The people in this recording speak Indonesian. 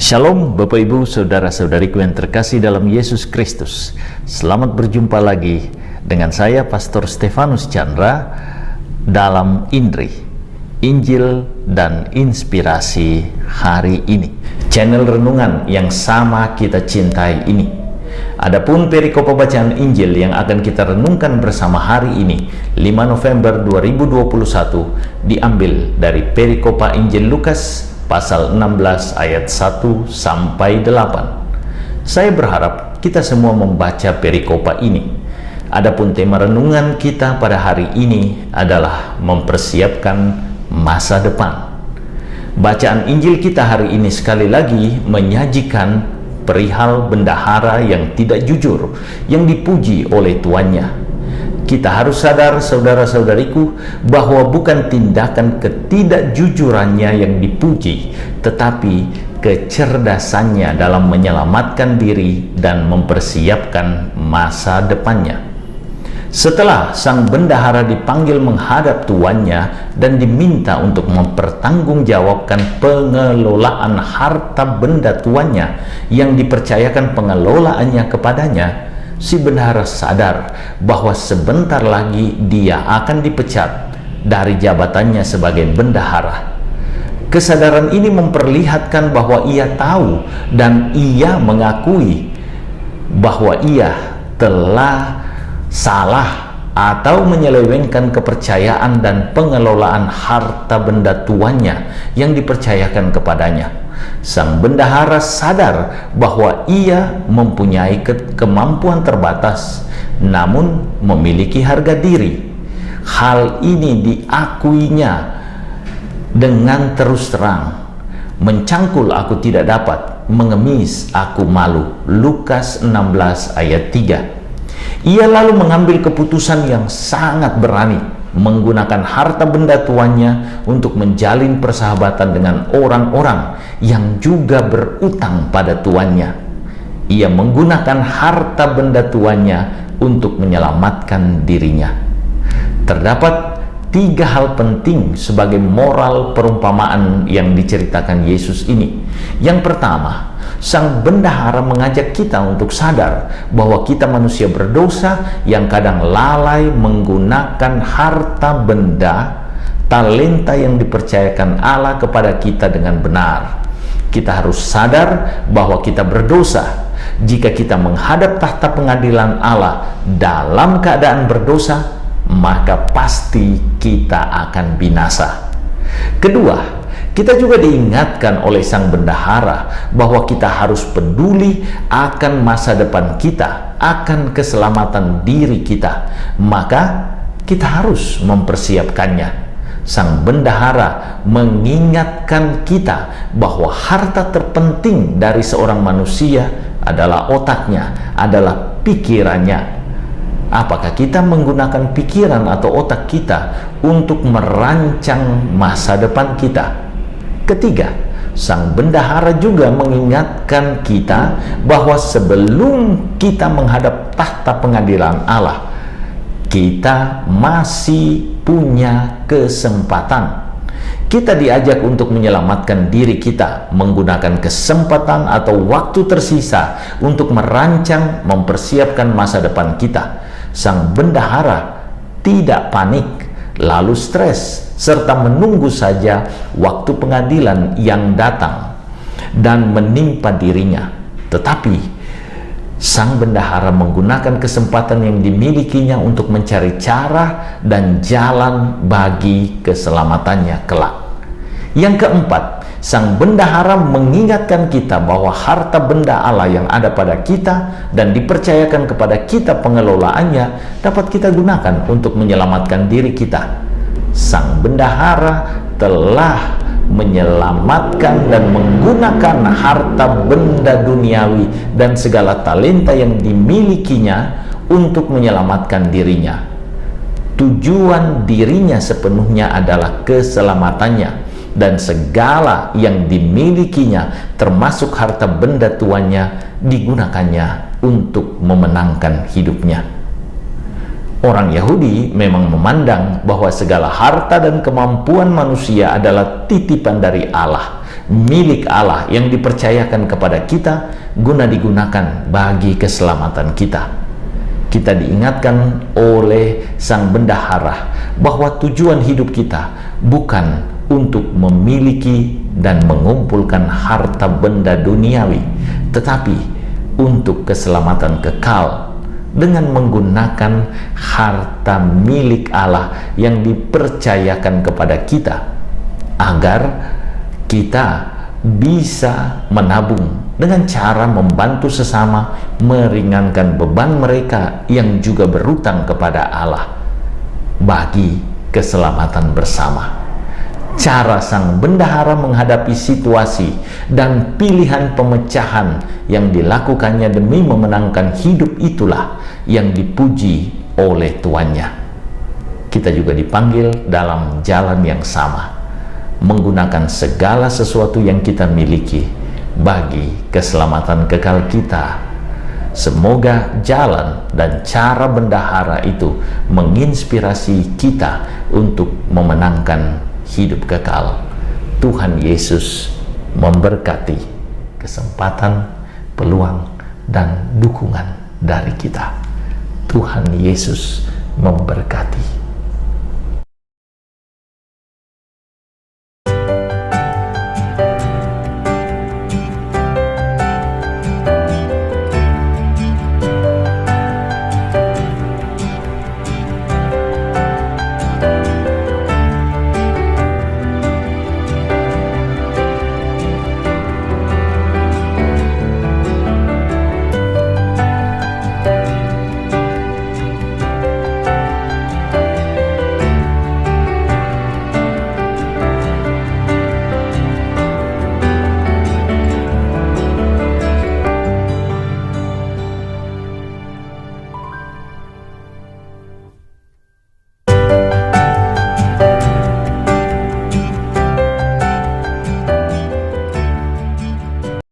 Shalom Bapak Ibu Saudara-saudariku yang terkasih dalam Yesus Kristus. Selamat berjumpa lagi dengan saya Pastor Stefanus Chandra dalam INDRI, Injil dan Inspirasi hari ini, channel renungan yang sama kita cintai ini. Adapun perikop bacaan Injil yang akan kita renungkan bersama hari ini, 5 November 2021, diambil dari perikop Injil Lukas pasal 16 ayat 1 sampai 8. Saya berharap kita semua membaca perikopa ini. Adapun tema renungan kita pada hari ini adalah mempersiapkan masa depan. Bacaan Injil kita hari ini sekali lagi menyajikan perihal bendahara yang tidak jujur, yang dipuji oleh tuannya. Kita harus sadar, saudara-saudariku, bahwa bukan tindakan ketidakjujurannya yang dipuji, tetapi kecerdasannya dalam menyelamatkan diri dan mempersiapkan masa depannya. Setelah sang bendahara dipanggil menghadap tuannya dan diminta untuk mempertanggungjawabkan pengelolaan harta benda tuannya yang dipercayakan pengelolaannya kepadanya, si bendahara sadar bahwa sebentar lagi dia akan dipecat dari jabatannya sebagai bendahara. Kesadaran ini memperlihatkan bahwa ia tahu dan ia mengakui bahwa ia telah salah atau menyelewengkan kepercayaan dan pengelolaan harta benda tuannya yang dipercayakan kepadanya. Sang bendahara sadar bahwa ia mempunyai kemampuan terbatas, namun memiliki harga diri. Hal ini diakuinya dengan terus terang. Mencangkul aku tidak dapat, mengemis aku malu. Lukas 16 ayat 3. Ia lalu mengambil keputusan yang sangat berani, menggunakan harta benda tuannya untuk menjalin persahabatan dengan orang-orang yang juga berutang pada tuannya. Ia menggunakan harta benda tuannya untuk menyelamatkan dirinya. Terdapat 3 hal penting sebagai moral perumpamaan yang diceritakan Yesus ini. Yang pertama, sang bendahara mengajak kita untuk sadar bahwa kita manusia berdosa yang kadang lalai menggunakan harta benda, talenta yang dipercayakan Allah kepada kita dengan benar. Kita harus sadar bahwa kita berdosa. Jika kita menghadap tahta pengadilan Allah dalam keadaan berdosa, maka pasti kita akan binasa. Kedua, kita juga diingatkan oleh sang bendahara bahwa kita harus peduli akan masa depan kita, akan keselamatan diri kita. Maka kita harus mempersiapkannya. Sang bendahara mengingatkan kita bahwa harta terpenting dari seorang manusia adalah otaknya, adalah pikirannya. Apakah kita menggunakan pikiran atau otak kita untuk merancang masa depan kita? Ketiga, sang bendahara juga mengingatkan kita bahwa sebelum kita menghadap tahta pengadilan Allah, kita masih punya kesempatan. Kita diajak untuk menyelamatkan diri kita, menggunakan kesempatan atau waktu tersisa untuk merancang, mempersiapkan masa depan kita. Sang bendahara tidak panik, lalu stres, serta menunggu saja waktu pengadilan yang datang dan menimpa dirinya. Tetapi sang bendahara menggunakan kesempatan yang dimilikinya untuk mencari cara dan jalan bagi keselamatannya kelak. Yang keempat, sang bendahara mengingatkan kita bahwa harta benda Allah yang ada pada kita dan dipercayakan kepada kita pengelolaannya dapat kita gunakan untuk menyelamatkan diri kita. Sang bendahara telah menyelamatkan dan menggunakan harta benda duniawi dan segala talenta yang dimilikinya untuk menyelamatkan dirinya. Tujuan dirinya sepenuhnya adalah keselamatannya, dan segala yang dimilikinya termasuk harta benda tuannya digunakannya untuk memenangkan hidupnya. Orang Yahudi memang memandang bahwa segala harta dan kemampuan manusia adalah titipan dari Allah milik Allah yang dipercayakan kepada kita guna digunakan bagi keselamatan kita. Kita diingatkan oleh Sang Bendahara bahwa tujuan hidup kita bukan untuk memiliki dan mengumpulkan harta benda duniawi, tetapi untuk keselamatan kekal dengan menggunakan harta milik Allah yang dipercayakan kepada kita, agar kita bisa menabung dengan cara membantu sesama, meringankan beban mereka yang juga berutang kepada Allah bagi keselamatan bersama. Cara Sang Bendahara menghadapi situasi dan pilihan pemecahan yang dilakukannya demi memenangkan hidup itulah yang dipuji oleh tuannya. Kita juga dipanggil dalam jalan yang sama, menggunakan segala sesuatu yang kita miliki bagi keselamatan kekal kita. Semoga jalan dan cara bendahara itu menginspirasi kita untuk memenangkan hidup kekal. Tuhan Yesus memberkati kesempatan, peluang, dan dukungan dari kita. Tuhan Yesus memberkati.